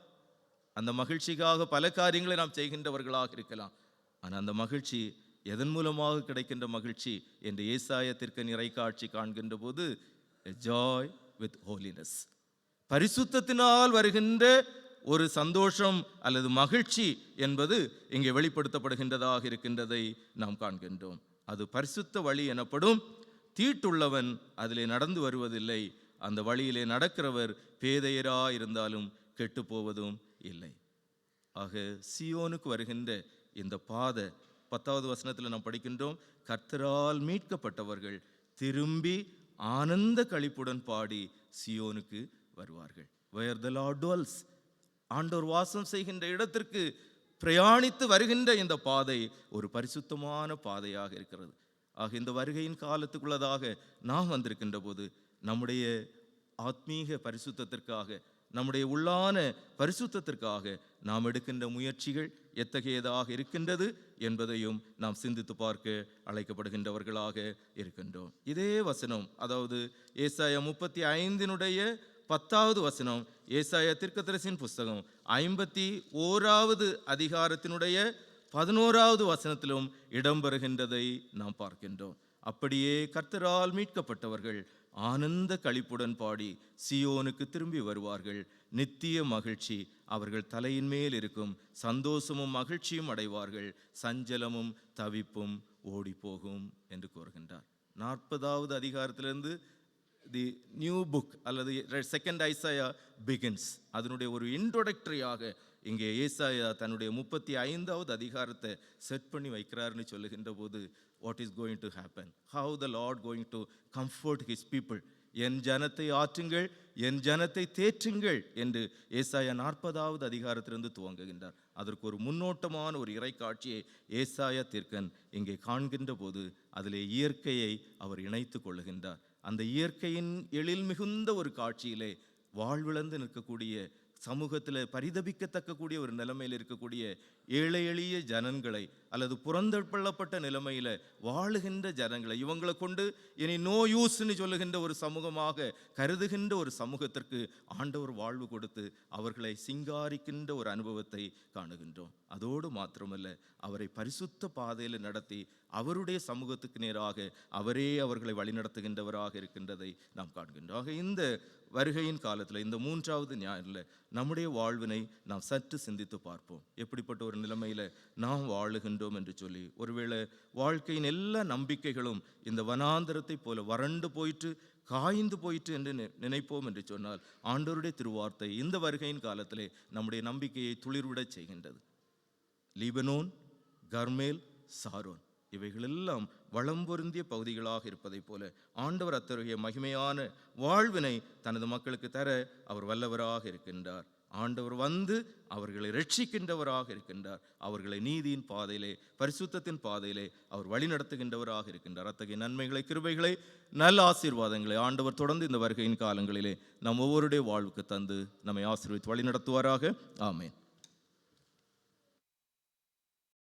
அந்த மகிழ்ச்சிக்காக பல காரியங்களை நாம் செய்கின்றவர்களாக இருக்கலாம். ஆனால் அந்த மகிழ்ச்சி எதன் மூலமாக கிடைக்கின்ற மகிழ்ச்சி என்று ஏசாயா தீர்க்கன் இறைக்காட்சி காண்கின்ற போது joy with holiness, பரிசுத்தத்தினால் வருகின்ற ஒரு சந்தோஷம் அல்லது மகிழ்ச்சி என்பது இங்கே வெளிப்படுத்தப்படுகின்றதாக இருக்கின்றதை நாம் காண்கின்றோம். அது பரிசுத்த வழி எனப்படும். தீட்டுள்ளவன் அதிலே நடந்து வருவதில்லை. அந்த வழியிலே நடக்கிறவர் பேதையராயிருந்தாலும் கெட்டு போவதும் இல்லை. ஆக சியோனுக்கு வருகின்ற இந்த பாதை 10வது வசனத்தில் நாம் படிக்கின்றோம், கர்த்தரால் மீட்கப்பட்டவர்கள் திரும்பி ஆனந்த களிப்புடன் பாடி சியோனுக்கு வருவார்கள். where the Lord dwells, ஆண்டவர் வாசம் செய்கின்ற இடத்திற்கு பிரயாணித்து வருகின்ற இந்த பாதை ஒரு பரிசுத்தமான பாதையாக இருக்கிறது. ஆக இந்த வருகையின் காலத்துக்குள்ளதாக நாம் வந்திருக்கின்ற போது நம்முடைய ஆத்மீக பரிசுத்தத்திற்காக, நம்முடைய உள்ளான பரிசுத்தத்திற்காக நாம் எடுக்கின்ற முயற்சிகள் எத்தகையதாக இருக்கின்றது என்பதையும் நாம் சிந்தித்து பார்க்க அழைக்கப்படுகின்றவர்களாக இருக்கின்றோம். இதே வசனம், அதாவது ஏசாயா 35 10வது வசனம், ஏசாயா தீர்க்கதரிசியின் புஸ்தகம் 51வது அதிகாரத்தினுடைய 11வது வசனத்திலும் இடம்பெறுகின்றதை நாம் பார்க்கின்றோம். அப்படியே கர்த்தரால் மீட்கப்பட்டவர்கள் ஆனந்த களிப்புடன் பாடி சியோனுக்கு திரும்பி வருவார்கள். நித்திய மகிழ்ச்சி அவர்கள் தலையின் மேல் இருக்கும். சந்தோஷமும் மகிழ்ச்சியும் அடைவார்கள். சஞ்சலமும் தவிப்பும் ஓடி போகும் என்று கூறுகின்றார். 40வது அதிகாரத்திலிருந்து தி நியூ புக் அல்லது செகண்ட் ஐசாயா பிகின்ஸ். அதனுடைய ஒரு இன்ட்ரோடக்டரியாக இங்கே ஏசாயா தன்னுடைய 35வது அதிகாரத்தை செட் பண்ணி வைக்கிறார்னு சொல்லுகின்ற போது, what is going to happen, how the lord going to comfort his people, என் ஜனத்தை ஆற்றுங்கள், என் ஜனத்தை தேற்றுங்கள் என்று ஏசாயா 40வது அதிகாரத்திலிருந்து துவங்குகின்றார். அதற்கு ஒரு முன்னோட்டமான ஒரு இறைக்காட்சியை ஏசாயா தீர்க்கன் இங்கே காண்கின்ற போது அதிலே இயற்கையை அவர் இணைத்து கொள்ளுகின்றார். அந்த இயற்கையின் எழில் மிகுந்த ஒரு காட்சியிலே வாழ்விழந்து நிற்கக்கூடிய, சமூகத்தில் பரிதபிக்கத்தக்கக்கூடிய ஒரு நிலைமையில் இருக்கக்கூடிய ஏழை எளிய ஜனங்களை அல்லது புறந்தள்ளப்பட்ட நிலைமையில் வாழுகின்ற ஜனங்களை, இவங்களை கொண்டு இனி நோ யூஸ்ன்னு சொல்லுகின்ற ஒரு சமூகமாக கருதுகின்ற ஒரு சமூகத்திற்கு ஆண்டவர் வாழ்வு கொடுத்து அவர்களை சிங்காரிக்கின்ற ஒரு அனுபவத்தை காணுகின்றோம். அதோடு மாத்திரமல்ல, அவரை பரிசுத்த பாதையில் நடத்தி அவருடைய சமூகத்துக்கு நேராக அவரே அவர்களை வழிநடத்துகின்றவராக இருக்கின்றதை நாம் காண்கின்றோம். ஆக இந்த வருகையின் காலத்தில், இந்த 3வது ஞாயிறில் நம்முடைய வாழ்வினை நாம் சற்று சிந்தித்து பார்ப்போம். எப்படிப்பட்ட ஒரு நிலைமையில் நாம் வாழுகின்றோம் என்று சொல்லி. ஒருவேளை வாழ்க்கையின் எல்லா நம்பிக்கைகளும் இந்த வனாந்தரத்தை போல வறண்டு போயிட்டு காய்ந்து போயிட்டு என்று நினைப்போம் என்று சொன்னால், ஆண்டவருடைய திருவார்த்தை இந்த வருகையின் காலத்திலே நம்முடைய நம்பிக்கையை துளிர்விடச் செய்கின்றது. லீபனோன், கர்மேல், சாரோன் இவைகளெல்லாம் வளம் பொருந்திய பகுதிகளாக இருப்பதை போல ஆண்டவர் அத்தகைய மகிமையான வாழ்வினை தனது மக்களுக்கு தர அவர் வல்லவராக இருக்கின்றார். ஆண்டவர் வந்து அவர்களை ரட்சிக்கின்றவராக இருக்கின்றார். அவர்களை நீதியின் பாதையிலே, பரிசுத்தத்தின் பாதையிலே அவர் வழி நடத்துகின்றவராக இருக்கின்றார். அத்தகைய நன்மைகளை, கிருபைகளை, நல்ல ஆசீர்வாதங்களை ஆண்டவர் தொடர்ந்து இந்த வருகையின் காலங்களிலே நம் ஒவ்வொருடைய வாழ்வுக்கு தந்து நம்மை ஆசீர்வதித்து வழி நடத்துவாராக. ஆமென்.